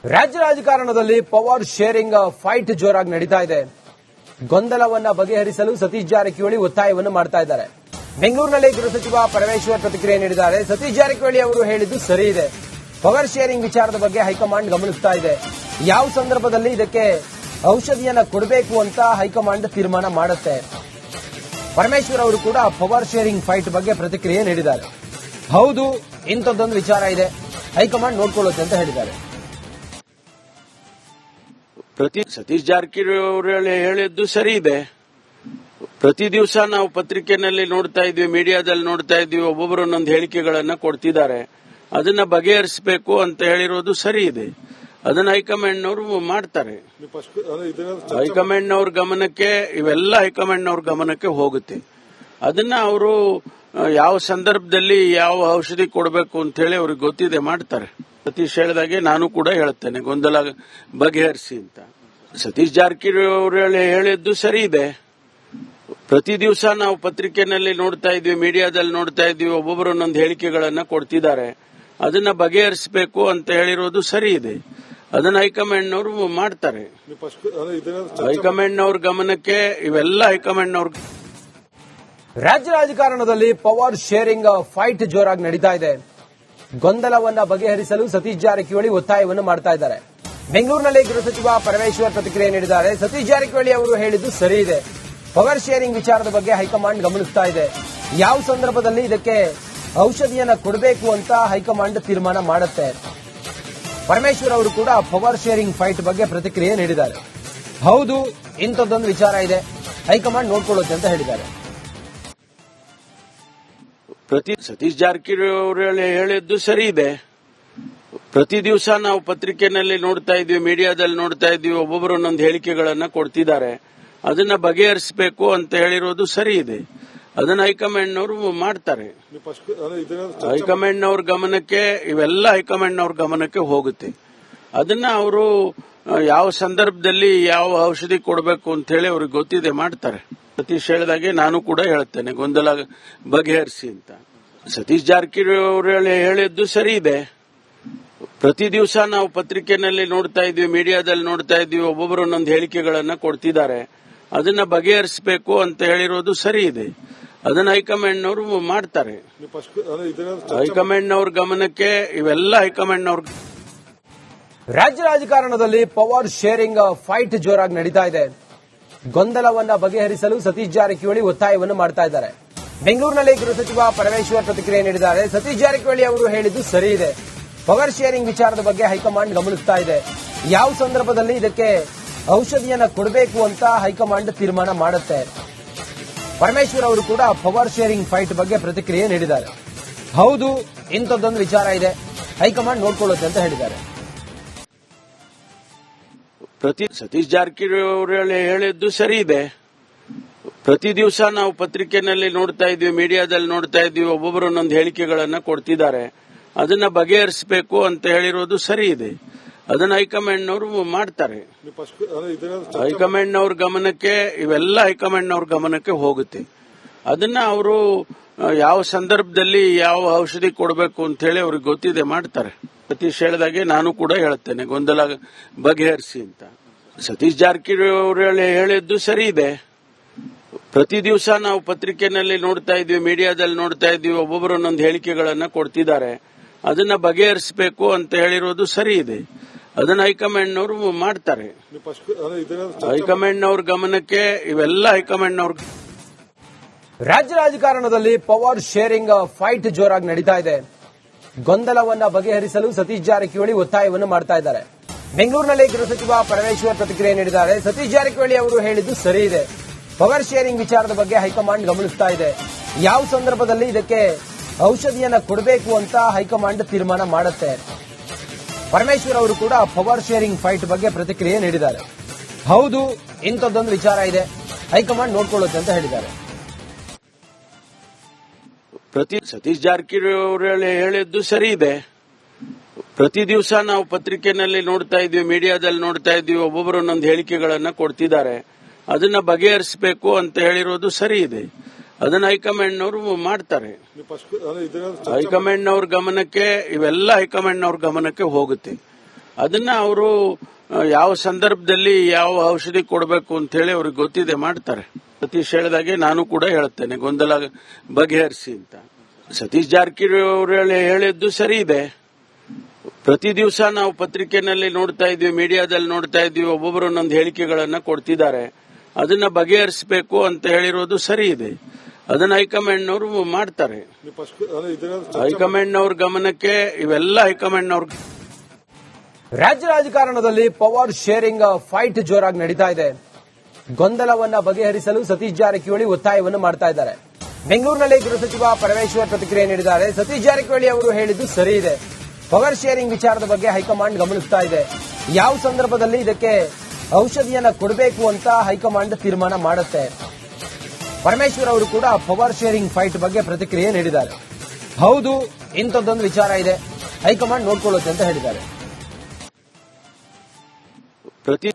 ರಾಜ್ಯ ರಾಜಕಾರಣದಲ್ಲಿ power sharing fight ಜೋರಾಗಿ ನಡೀತಾ ಇದೆ. ಗೊಂದಲವನ್ನ ಬಗೆಹರಿಸಲು ಸತೀಶ್ ಜಾರಕಿಹೊಳಿ ಒತ್ತಾಯವನ್ನು ಮಾಡ್ತಾ ಇದ್ದಾರೆ. ಬೆಂಗಳೂರಿನಲ್ಲಿ ಗೃಹ ಸಚಿವ ಪರಮೇಶ್ವರ್ ಪ್ರತಿಕ್ರಿಯೆ ನೀಡಿದ್ದಾರೆ. ಸತೀಶ್ ಜಾರಕಿಹೊಳಿ ಅವರು ಹೇಳಿದ್ದು ಸರಿ ಇದೆ. ಪವರ್ ಶೇರಿಂಗ್ ವಿಚಾರದ ಬಗ್ಗೆ ಹೈಕಮಾಂಡ್ ಗಮನಿಸ್ತಾ ಇದೆ. ಯಾವ ಸಂದರ್ಭದಲ್ಲಿ ಇದಕ್ಕೆ ಔಷಧಿಯನ್ನ ಕೊಡಬೇಕು ಅಂತ ಹೈಕಮಾಂಡ್ ತೀರ್ಮಾನ ಮಾಡುತ್ತೆ. ಪರಮೇಶ್ವರ್ ಅವರು ಕೂಡ ಪವರ್ ಶೇರಿಂಗ್ ಫೈಟ್ ಬಗ್ಗೆ ಪ್ರತಿಕ್ರಿಯೆ ನೀಡಿದ್ದಾರೆ. ಹೌದು, ಇಂಥದ್ದೊಂದು ವಿಚಾರ ಇದೆ, ಹೈಕಮಾಂಡ್ ನೋಡ್ಕೊಳ್ಳುತ್ತೆ ಅಂತ ಹೇಳಿದ್ದಾರೆ. ಸತೀಶ್ ಜಾರಕಿಹೊಳಿ ಹೇಳಿದ್ದು ಸರಿ ಇದೆ. ಪ್ರತಿ ದಿವಸ ನಾವು ಪತ್ರಿಕೆನಲ್ಲಿ ನೋಡ್ತಾ ಇದ್ವಿ, ಮೀಡಿಯಾದಲ್ಲಿ ನೋಡ್ತಾ ಇದ್ವಿ, ಒಬ್ಬೊಬ್ಬರು ಒಂದೊಂದು ಹೇಳಿಕೆಗಳನ್ನ ಕೊಡ್ತಿದ್ದಾರೆ. ಅದನ್ನ ಬಗೆಹರಿಸಬೇಕು ಅಂತ ಹೇಳಿರೋದು ಸರಿ ಇದೆ. ಅದನ್ನ ಹೈಕಮಾಂಡ್ನವರು ಮಾಡ್ತಾರೆ. ಹೈಕಮಾಂಡ್ನವ್ರ ಗಮನಕ್ಕೆ ಇವೆಲ್ಲ ಹೈಕಮಾಂಡ್ನವ್ರ ಗಮನಕ್ಕೆ ಹೋಗುತ್ತೆ. ಅದನ್ನ ಅವರು ಯಾವ ಸಂದರ್ಭದಲ್ಲಿ ಯಾವ ಔಷಧಿ ಕೊಡಬೇಕು ಅಂತ ಹೇಳಿ ಅವ್ರಿಗೆ ಗೊತ್ತಿದೆ, ಮಾಡ್ತಾರೆ. ಸತೀಶ್ ಹೇಳಿದಾಗೆ ನಾನು ಕೂಡ ಹೇಳ್ತೇನೆ, ಗೊಂದಲ ಬಗೆಹರಿಸಿ ಅಂತ. ಸತೀಶ್ ಜಾರಕಿಹೊಳಿ ಹೇಳಿದ್ದು ಸರಿ ಇದೆ. ಪ್ರತಿ ದಿವಸ ನಾವು ಪತ್ರಿಕೆನಲ್ಲಿ ನೋಡ್ತಾ ಇದ್ವಿ, ಮೀಡಿಯಾದಲ್ಲಿ ನೋಡ್ತಾ ಇದ್ವಿ, ಒಬ್ಬೊಬ್ಬರು ಒಂದೊಂದು ಹೇಳಿಕೆಗಳನ್ನ ಕೊಡ್ತಿದ್ದಾರೆ. ಅದನ್ನ ಬಗೆಹರಿಸಬೇಕು ಅಂತ ಹೇಳಿರೋದು ಸರಿ ಇದೆ. ಅದನ್ನ ಹೈಕಮಾಂಡ್ನವರು ಮಾಡ್ತಾರೆ. ಹೈಕಮಾಂಡ್ನವ್ರ ಗಮನಕ್ಕೆ ಇವೆಲ್ಲ ಹೈಕಮಾಂಡ್ನವ್ರ. ರಾಜ್ಯ ರಾಜಕಾರಣದಲ್ಲಿ ಪವರ್ ಶೇರಿಂಗ್ ಫೈಟ್ ಜೋರಾಗಿ ನಡೀತಾ ಇದೆ. ಗೊಂದಲವನ್ನ ಬಗೆಹರಿಸಲು ಸತೀಶ್ ಜಾರಕಿಹೊಳಿ ಒತ್ತಾಯವನ್ನು ಮಾಡ್ತಾ ಇದ್ದಾರೆ. ಬೆಂಗಳೂರಿನಲ್ಲಿ ಗೃಹ ಸಚಿವ ಪರಮೇಶ್ವರ್ ಪ್ರತಿಕ್ರಿಯೆ ನೀಡಿದ್ದಾರೆ. ಸತೀಶ್ ಜಾರಕಿಹೊಳಿ ಅವರು ಹೇಳಿದ್ದು ಸರಿ ಇದೆ. ಪವರ್ ಶೇರಿಂಗ್ ವಿಚಾರದ ಬಗ್ಗೆ ಹೈಕಮಾಂಡ್ ಗಮನಿಸ್ತಾ ಇದೆ. ಯಾವ ಸಂದರ್ಭದಲ್ಲಿ ಇದಕ್ಕೆ ಔಷಧಿಯನ್ನ ಕೊಡಬೇಕು ಅಂತ ಹೈಕಮಾಂಡ್ ತೀರ್ಮಾನ ಮಾಡುತ್ತೆ. ಪರಮೇಶ್ವರ್ ಅವರು ಕೂಡ ಪವರ್ ಶೇರಿಂಗ್ ಫೈಟ್ ಬಗ್ಗೆ ಪ್ರತಿಕ್ರಿಯೆ ನೀಡಿದ್ದಾರೆ. ಹೌದು, ಇಂಥದ್ದೊಂದು ವಿಚಾರ ಇದೆ, ಹೈಕಮಾಂಡ್ ನೋಡ್ಕೊಳ್ಳುತ್ತೆ ಅಂತ ಹೇಳಿದ್ದಾರೆ. ಸತೀಶ್ ಜಾರಕಿಹೊಳಿ ಹೇಳಿದ್ದು ಸರಿ ಇದೆ. ಪ್ರತಿ ದಿವಸ ನಾವು ಪತ್ರಿಕೆನಲ್ಲಿ ನೋಡ್ತಾ ಇದ್ವಿ, ಮೀಡಿಯಾದಲ್ಲಿ ನೋಡ್ತಾ ಇದ್ವಿ, ಒಬ್ಬೊಬ್ಬರು ಒಂದೊಂದು ಹೇಳಿಕೆಗಳನ್ನ ಕೊಡ್ತಿದ್ದಾರೆ. ಅದನ್ನ ಬಗೆಹರಿಸಬೇಕು ಅಂತ ಹೇಳಿರೋದು ಸರಿ ಇದೆ. ಅದನ್ನ ಹೈಕಮಾಂಡ್ನವರು ಮಾಡ್ತಾರೆ. ಹೈಕಮಾಂಡ್ನವ್ರ ಗಮನಕ್ಕೆ ಇವೆಲ್ಲ ಹೈಕಮಾಂಡ್ನವ್ರ ಗಮನಕ್ಕೆ ಹೋಗುತ್ತೆ. ಅದನ್ನ ಅವರು ಯಾವ ಸಂದರ್ಭದಲ್ಲಿ ಯಾವ ಔಷಧಿ ಕೊಡಬೇಕು ಅಂತ ಹೇಳಿ ಅವ್ರಿಗೆ ಗೊತ್ತಿದೆ, ಮಾಡ್ತಾರೆ. ಸತೀಶ್ ಹೇಳಿದಾಗೆ ನಾನು ಕೂಡ ಹೇಳ್ತೇನೆ, ಗೊಂದಲ ಬಗೆಹರಿಸಿ ಅಂತ. ಸತೀಶ್ ಜಾರಕಿಹೊಳಿ ಹೇಳಿದ್ದು ಸರಿ ಇದೆ. ಪ್ರತಿ ದಿವಸ ನಾವು ಪತ್ರಿಕೆನಲ್ಲಿ ನೋಡ್ತಾ ಇದ್ವಿ, ಮೀಡಿಯಾದಲ್ಲಿ ನೋಡ್ತಾ ಇದ್ವಿ, ಒಬ್ಬೊಬ್ಬರು ಒಂದೊಂದು ಹೇಳಿಕೆಗಳನ್ನ ಕೊಡ್ತಿದ್ದಾರೆ. ಅದನ್ನ ಬಗೆಹರಿಸಬೇಕು ಅಂತ ಹೇಳಿರೋದು ಸರಿ ಇದೆ. ಅದನ್ನ ಹೈಕಮಾಂಡ್ನವರು ಮಾಡ್ತಾರೆ. ಹೈಕಮಾಂಡ್ನವ್ರ ಗಮನಕ್ಕೆ ಇವೆಲ್ಲ ಹೈಕಮಾಂಡ್ನವ್ರ. ರಾಜ್ಯ ರಾಜಕಾರಣದಲ್ಲಿ ಪವರ್ ಶೇರಿಂಗ್ ಫೈಟ್ ಜೋರಾಗಿ ನಡೀತಾ ಇದೆ. ಗೊಂದಲವನ್ನ ಬಗೆಹರಿಸಲು ಸತೀಶ್ ಜಾರಕಿಹೊಳಿ ಒತ್ತಾಯವನ್ನು ಮಾಡ್ತಾ ಇದ್ದಾರೆ. ಬೆಂಗಳೂರಿನಲ್ಲಿ ಗೃಹ ಸಚಿವ ಪರಮೇಶ್ವರ್ ಪ್ರತಿಕ್ರಿಯೆ ನೀಡಿದ್ದಾರೆ. ಸತೀಶ್ ಜಾರಕಿಹೊಳಿ ಅವರು ಹೇಳಿದ್ದು ಸರಿ ಇದೆ. ಪವರ್ ಶೇರಿಂಗ್ ವಿಚಾರದ ಬಗ್ಗೆ ಹೈಕಮಾಂಡ್ ಗಮನಿಸ್ತಾ ಇದೆ. ಯಾವ ಸಂದರ್ಭದಲ್ಲಿ ಇದಕ್ಕೆ ಔಷಧಿಯನ್ನ ಕೊಡಬೇಕು ಅಂತ ಹೈಕಮಾಂಡ್ ತೀರ್ಮಾನ ಮಾಡುತ್ತೆ. ಪರಮೇಶ್ವರ್ ಅವರು ಕೂಡ ಪವರ್ ಶೇರಿಂಗ್ ಫೈಟ್ ಬಗ್ಗೆ ಪ್ರತಿಕ್ರಿಯೆ ನೀಡಿದ್ದಾರೆ. ಹೌದು, ಇಂಥದ್ದೊಂದು ವಿಚಾರ ಇದೆ, ಹೈಕಮಾಂಡ್ ನೋಡ್ಕೊಳ್ಳುತ್ತೆ ಅಂತ ಹೇಳಿದ್ದಾರೆ. ಸತೀಶ್ ಜಾರಕಿಹೊಳಿ ಹೇಳಿದ್ದು ಸರಿ ಇದೆ. ಪ್ರತಿ ದಿವಸ ನಾವು ಪತ್ರಿಕೆನಲ್ಲಿ ನೋಡ್ತಾ ಇದ್ವಿ, ಮೀಡಿಯಾದಲ್ಲಿ ನೋಡ್ತಾ ಇದ್ವಿ, ಒಬ್ಬೊಬ್ಬರು ಒಂದೊಂದು ಹೇಳಿಕೆಗಳನ್ನ ಕೊಡ್ತಿದ್ದಾರೆ. ಅದನ್ನ ಬಗೆಹರಿಸಬೇಕು ಅಂತ ಹೇಳಿರೋದು ಸರಿ ಇದೆ. ಅದನ್ನ ಹೈಕಮಾಂಡ್ನವರು ಮಾಡ್ತಾರೆ. ಹೈಕಮಾಂಡ್ನವ್ರ ಗಮನಕ್ಕೆ ಇವೆಲ್ಲ ಹೈಕಮಾಂಡ್ನವ್ರ ಗಮನಕ್ಕೆ ಹೋಗುತ್ತೆ. ಅದನ್ನ ಅವರು ಯಾವ ಸಂದರ್ಭದಲ್ಲಿ ಯಾವ ಔಷಧಿ ಕೊಡಬೇಕು ಅಂತ ಹೇಳಿ ಅವ್ರಿಗೆ ಗೊತ್ತಿದೆ, ಮಾಡ್ತಾರೆ. ಸತೀಶ್ ಹೇಳಿದಾಗೆ ನಾನು ಕೂಡ ಹೇಳ್ತೇನೆ, ಗೊಂದಲ ಬಗೆಹರಿಸಿ ಅಂತ. ಸತೀಶ್ ಜಾರಕಿಹೊಳಿ ಹೇಳಿದ್ದು ಸರಿ ಇದೆ. ಪ್ರತಿ ದಿವಸ ನಾವು ಪತ್ರಿಕೆನಲ್ಲಿ ನೋಡ್ತಾ ಇದ್ವಿ, ಮೀಡಿಯಾದಲ್ಲಿ ನೋಡ್ತಾ ಇದ್ವಿ, ಒಬ್ಬೊಬ್ಬರು ಒಂದೊಂದು ಹೇಳಿಕೆಗಳನ್ನ ಕೊಡ್ತಿದ್ದಾರೆ. ಅದನ್ನ ಬಗೆಹರಿಸಬೇಕು ಅಂತ ಹೇಳಿರೋದು ಸರಿ ಇದೆ. ಅದನ್ನ ಹೈಕಮಾಂಡ್ನವರು ಮಾಡ್ತಾರೆ. ಹೈಕಮಾಂಡ್ನವ್ರ ಗಮನಕ್ಕೆ ಇವೆಲ್ಲ ಹೈಕಮಾಂಡ್ನವ್ರ. ರಾಜ್ಯ ರಾಜಕಾರಣದಲ್ಲಿ ಪವರ್ ಶೇರಿಂಗ್ ಫೈಟ್ ಜೋರಾಗಿ ನಡೀತಾ ಇದೆ. ಗೊಂದಲವನ್ನ ಬಗೆಹರಿಸಲು ಸತೀಶ್ ಜಾರಕಿಹೊಳಿ ಒತ್ತಾಯವನ್ನು ಮಾಡ್ತಾ ಇದ್ದಾರೆ. ಬೆಂಗಳೂರಿನಲ್ಲಿ ಗೃಹ ಸಚಿವ ಪರಮೇಶ್ವರ್ ಪ್ರತಿಕ್ರಿಯೆ ನೀಡಿದ್ದಾರೆ. ಸತೀಶ್ ಜಾರಕಿಹೊಳಿ ಅವರು ಹೇಳಿದ್ದು ಸರಿ ಇದೆ. ಪವರ್ ಶೇರಿಂಗ್ ವಿಚಾರದ ಬಗ್ಗೆ ಹೈಕಮಾಂಡ್ ಗಮನಿಸ್ತಾ ಇದೆ. ಯಾವ ಸಂದರ್ಭದಲ್ಲಿ ಇದಕ್ಕೆ ಔಷಧಿಯನ್ನ ಕೊಡಬೇಕು ಅಂತ ಹೈಕಮಾಂಡ್ ತೀರ್ಮಾನ ಮಾಡುತ್ತೆ. ಪರಮೇಶ್ವರ್ ಅವರು ಕೂಡ ಪವರ್ ಶೇರಿಂಗ್ ಫೈಟ್ ಬಗ್ಗೆ ಪ್ರತಿಕ್ರಿಯೆ ನೀಡಿದ್ದಾರೆ. ಹೌದು, ಇಂಥದ್ದೊಂದು ವಿಚಾರ ಇದೆ, ಹೈಕಮಾಂಡ್ ನೋಡ್ಕೊಳ್ಳುತ್ತೆ ಅಂತ ಹೇಳಿದ್ದಾರೆ. ಸತೀಶ್ ಜಾರಕಿಹೊಳಿ ಹೇಳಿದ್ದು ಸರಿ ಇದೆ. ಪ್ರತಿ ದಿವಸ ನಾವು ಪತ್ರಿಕೆನಲ್ಲಿ ನೋಡ್ತಾ ಇದ್ವಿ, ಮೀಡಿಯಾದಲ್ಲಿ ನೋಡ್ತಾ ಇದ್ವಿ, ಒಬ್ಬೊಬ್ಬರು ಒಂದೊಂದು ಹೇಳಿಕೆಗಳನ್ನ ಕೊಡ್ತಿದ್ದಾರೆ. ಅದನ್ನ ಬಗೆಹರಿಸಬೇಕು ಅಂತ ಹೇಳಿರೋದು ಸರಿ ಇದೆ. ಅದನ್ನ ಹೈಕಮಾಂಡ್ನವರು ಮಾಡ್ತಾರೆ. ಹೈಕಮಾಂಡ್ನವ್ರ ಗಮನಕ್ಕೆ ಇವೆಲ್ಲ ಹೈಕಮಾಂಡ್ನವ್ರ ಗಮನಕ್ಕೆ ಹೋಗುತ್ತೆ. ಅದನ್ನ ಅವರು ಯಾವ ಸಂದರ್ಭದಲ್ಲಿ ಯಾವ ಔಷಧಿ ಕೊಡಬೇಕು ಅಂತ ಹೇಳಿ ಅವ್ರಿಗೆ ಗೊತ್ತಿದೆ, ಮಾಡ್ತಾರೆ. ಸತೀಶ್ ಹೇಳಿದಾಗೆ ನಾನು ಕೂಡ ಹೇಳ್ತೇನೆ, ಗೊಂದಲ ಬಗೆಹರಿಸಿ ಅಂತ. ಸತೀಶ್ ಜಾರಕಿಹೊಳಿ ಹೇಳಿದ್ದು ಸರಿ ಇದೆ. ಪ್ರತಿ ದಿವಸ ನಾವು ಪತ್ರಿಕೆನಲ್ಲಿ ನೋಡ್ತಾ ಇದ್ವಿ, ಮೀಡಿಯಾದಲ್ಲಿ ನೋಡ್ತಾ ಇದ್ವಿ, ಒಬ್ಬೊಬ್ಬರು ಒಂದೊಂದು ಹೇಳಿಕೆಗಳನ್ನ ಕೊಡ್ತಿದ್ದಾರೆ. ಅದನ್ನ ಬಗೆಹರಿಸಬೇಕು ಅಂತ ಹೇಳಿರೋದು ಸರಿ ಇದೆ. ಅದನ್ನ ಹೈಕಮಾಂಡ್ನವರು ಮಾಡ್ತಾರೆ. ಹೈಕಮಾಂಡ್ನವ್ರ ಗಮನಕ್ಕೆ ಇವೆಲ್ಲ ಹೈಕಮಾಂಡ್ನವ್ರ. ರಾಜ್ಯ ರಾಜಕಾರಣದಲ್ಲಿ ಪವರ್ ಶೇರಿಂಗ್ ಫೈಟ್ ಜೋರಾಗಿ ನಡೀತಾ ಇದೆ. ಗೊಂದಲವನ್ನ ಬಗೆಹರಿಸಲು ಸತೀಶ್ ಜಾರಕಿಹೊಳಿ ಒತ್ತಾಯವನ್ನು ಮಾಡ್ತಾ ಇದ್ದಾರೆ. ಬೆಂಗಳೂರಿನಲ್ಲಿ ಗೃಹ ಸಚಿವ ಪರಮೇಶ್ವರ್ ಪ್ರತಿಕ್ರಿಯೆ ನೀಡಿದ್ದಾರೆ. ಸತೀಶ್ ಜಾರಕಿಹೊಳಿ ಅವರು ಹೇಳಿದ್ದು ಸರಿ ಇದೆ. ಪವರ್ ಶೇರಿಂಗ್ ವಿಚಾರದ ಬಗ್ಗೆ ಹೈಕಮಾಂಡ್ ಗಮನಿಸ್ತಾ ಇದೆ. ಯಾವ ಸಂದರ್ಭದಲ್ಲಿ ಇದಕ್ಕೆ ಔಷಧಿಯನ್ನ ಕೊಡಬೇಕು ಅಂತ ಹೈಕಮಾಂಡ್ ತೀರ್ಮಾನ ಮಾಡುತ್ತೆ. ಪರಮೇಶ್ವರ್ ಅವರು ಕೂಡ ಪವರ್ ಶೇರಿಂಗ್ ಫೈಟ್ ಬಗ್ಗೆ ಪ್ರತಿಕ್ರಿಯೆ ನೀಡಿದ್ದಾರೆ. ಹೌದು, ಇಂಥದ್ದೊಂದು ವಿಚಾರ ಇದೆ, ಹೈಕಮಾಂಡ್ ನೋಡ್ಕೊಳ್ಳುತ್ತೆ ಅಂತ ಹೇಳಿದ್ದಾರೆ.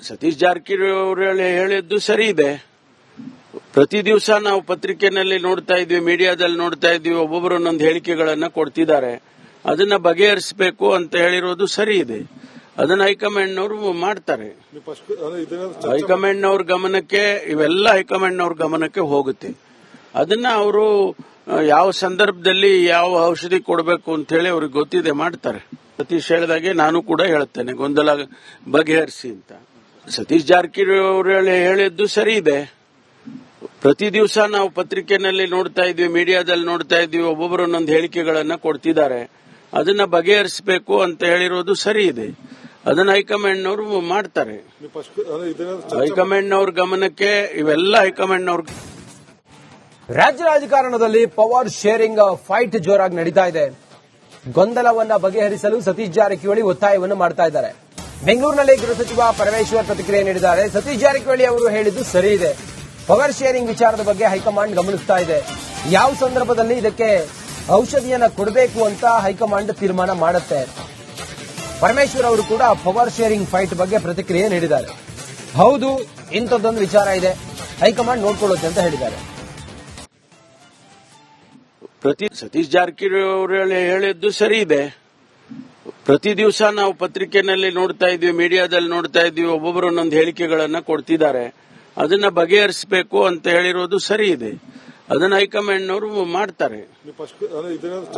ಸತೀಶ್ ಜಾರಕಿಹೊಳಿ ಹೇಳಿದ್ದು ಸರಿ ಇದೆ. ಪ್ರತಿ ದಿವಸ ನಾವು ಪತ್ರಿಕೆನಲ್ಲಿ ನೋಡ್ತಾ ಇದ್ವಿ, ಮೀಡಿಯಾದಲ್ಲಿ ನೋಡ್ತಾ ಇದ್ವಿ, ಒಬ್ಬೊಬ್ಬರು ಒಂದೊಂದು ಹೇಳಿಕೆಗಳನ್ನ ಕೊಡ್ತಿದ್ದಾರೆ. ಅದನ್ನ ಬಗೆಹರಿಸಬೇಕು ಅಂತ ಹೇಳಿರೋದು ಸರಿ ಇದೆ. ಅದನ್ನ ಹೈಕಮಾಂಡ್ನವರು ಮಾಡ್ತಾರೆ. ಹೈಕಮಾಂಡ್ನವ್ರ ಗಮನಕ್ಕೆ ಇವೆಲ್ಲ ಹೈಕಮಾಂಡ್ನವ್ರ ಗಮನಕ್ಕೆ ಹೋಗುತ್ತೆ. ಅದನ್ನ ಅವರು ಯಾವ ಸಂದರ್ಭದಲ್ಲಿ ಯಾವ ಔಷಧಿ ಕೊಡಬೇಕು ಅಂತ ಹೇಳಿ ಅವ್ರಿಗೆ ಗೊತ್ತಿದೆ, ಮಾಡ್ತಾರೆ. ಸತೀಶ್ ಹೇಳಿದಾಗೆ ನಾನು ಕೂಡ ಹೇಳ್ತೇನೆ, ಗೊಂದಲ ಬಗೆಹರಿಸಿ ಅಂತ. ಸತೀಶ್ ಜಾರಕಿಹೊಳಿ ಹೇಳಿದ್ದು ಸರಿ ಇದೆ. ಪ್ರತಿ ದಿವಸ ನಾವು ಪತ್ರಿಕೆನಲ್ಲಿ ನೋಡ್ತಾ ಇದ್ವಿ, ಮೀಡಿಯಾದಲ್ಲಿ ನೋಡ್ತಾ ಇದ್ವಿ, ಒಬ್ಬೊಬ್ಬರು ಒಂದೊಂದು ಹೇಳಿಕೆಗಳನ್ನ ಕೊಡ್ತಿದ್ದಾರೆ. ಅದನ್ನ ಬಗೆಹರಿಸಬೇಕು ಅಂತ ಹೇಳಿರೋದು ಸರಿ ಇದೆ. ಅದನ್ನ ಹೈಕಮಾಂಡ್ನವರು ಮಾಡ್ತಾರೆ. ಹೈಕಮಾಂಡ್ನವ್ರ ಗಮನಕ್ಕೆ ಇವೆಲ್ಲ ಹೈಕಮಾಂಡ್ನವ್ರ. ರಾಜ್ಯ ರಾಜಕಾರಣದಲ್ಲಿ ಪವರ್ ಶೇರಿಂಗ್ ಫೈಟ್ ಜೋರಾಗಿ ನಡೀತಾ ಇದೆ. ಗೊಂದಲವನ್ನ ಬಗೆಹರಿಸಲು ಸತೀಶ್ ಜಾರಕಿಹೊಳಿ ಒತ್ತಾಯವನ್ನು ಮಾಡ್ತಾ ಇದ್ದಾರೆ. ಬೆಂಗಳೂರಿನಲ್ಲಿ ಗೃಹ ಸಚಿವ ಪರಮೇಶ್ವರ್ ಪ್ರತಿಕ್ರಿಯೆ ನೀಡಿದ್ದಾರೆ. ಸತೀಶ್ ಜಾರಕಿಹೊಳಿ ಅವರು ಹೇಳಿದ್ದು ಸರಿ ಇದೆ. ಪವರ್ ಶೇರಿಂಗ್ ವಿಚಾರದ ಬಗ್ಗೆ ಹೈಕಮಾಂಡ್ ಗಮನಿಸ್ತಾ ಇದೆ. ಯಾವ ಸಂದರ್ಭದಲ್ಲಿ ಇದಕ್ಕೆ ಔಷಧಿಯನ್ನ ಕೊಡಬೇಕು ಅಂತ ಹೈಕಮಾಂಡ್ ತೀರ್ಮಾನ ಮಾಡುತ್ತೆ. ಪರಮೇಶ್ವರ್ ಅವರು ಕೂಡ ಪವರ್ ಶೇರಿಂಗ್ ಫೈಟ್ ಬಗ್ಗೆ ಪ್ರತಿಕ್ರಿಯೆ ನೀಡಿದ್ದಾರೆ. ಹೌದು, ಇಂಥದ್ದೊಂದು ವಿಚಾರ ಇದೆ, ಹೈಕಮಾಂಡ್ ನೋಡ್ಕೊಳ್ಳುತ್ತೆ ಅಂತ ಹೇಳಿದ್ದಾರೆ. ಸತೀಶ್ ಜಾರಕಿಹೊಳಿ ಹೇಳಿದ್ದು ಸರಿ ಇದೆ. ಪ್ರತಿ ದಿವಸ ನಾವು ಪತ್ರಿಕೆನಲ್ಲಿ ನೋಡ್ತಾ ಇದ್ವಿ, ಮೀಡಿಯಾದಲ್ಲಿ ನೋಡ್ತಾ ಇದ್ವಿ, ಒಬ್ಬೊಬ್ಬರು ಒಂದೊಂದು ಹೇಳಿಕೆಗಳನ್ನ ಕೊಡ್ತಿದ್ದಾರೆ. ಅದನ್ನ ಬಗೆಹರಿಸಬೇಕು ಅಂತ ಹೇಳಿರೋದು ಸರಿ ಇದೆ. ಅದನ್ನ ಹೈಕಮಾಂಡ್ನವರು ಮಾಡ್ತಾರೆ.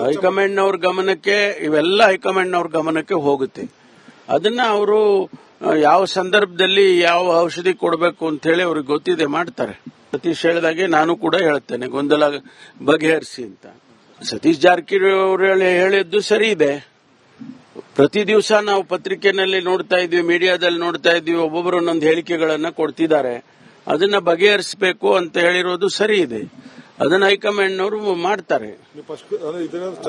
ಹೈಕಮಾಂಡ್ನವ್ರ ಗಮನಕ್ಕೆ ಇವೆಲ್ಲ ಹೈಕಮಾಂಡ್ನವ್ರ ಗಮನಕ್ಕೆ ಹೋಗುತ್ತೆ. ಅದನ್ನ ಅವರು ಯಾವ ಸಂದರ್ಭದಲ್ಲಿ ಯಾವ ಔಷಧಿ ಕೊಡಬೇಕು ಅಂತ ಹೇಳಿ ಅವ್ರಿಗೆ ಗೊತ್ತಿದೆ, ಮಾಡ್ತಾರೆ. ಸತೀಶ್ ಹೇಳಿದಾಗೆ ನಾನು ಕೂಡ ಹೇಳ್ತೇನೆ, ಗೊಂದಲ ಬಗೆಹರಿಸಿ ಅಂತ. ಸತೀಶ್ ಜಾರಕಿಹೊಳಿ ಹೇಳಿದ್ದು ಸರಿ ಇದೆ. ಪ್ರತಿ ದಿವಸ ನಾವು ಪತ್ರಿಕೆನಲ್ಲಿ ನೋಡ್ತಾ ಇದ್ವಿ, ಮೀಡಿಯಾದಲ್ಲಿ ನೋಡ್ತಾ ಇದ್ವಿ, ಒಬ್ಬೊಬ್ಬರು ಒಂದೊಂದು ಹೇಳಿಕೆಗಳನ್ನ ಕೊಡ್ತಿದ್ದಾರೆ. ಅದನ್ನ ಬಗೆಹರಿಸಬೇಕು ಅಂತ ಹೇಳಿರೋದು ಸರಿ ಇದೆ. ಅದನ್ನ ಹೈಕಮಾಂಡ್ನವರು ಮಾಡ್ತಾರೆ.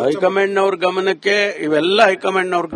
ಹೈಕಮಾಂಡ್ನವ್ರ ಗಮನಕ್ಕೆ ಇವೆಲ್ಲ ಹೈಕಮಾಂಡ್ನವ್ರ.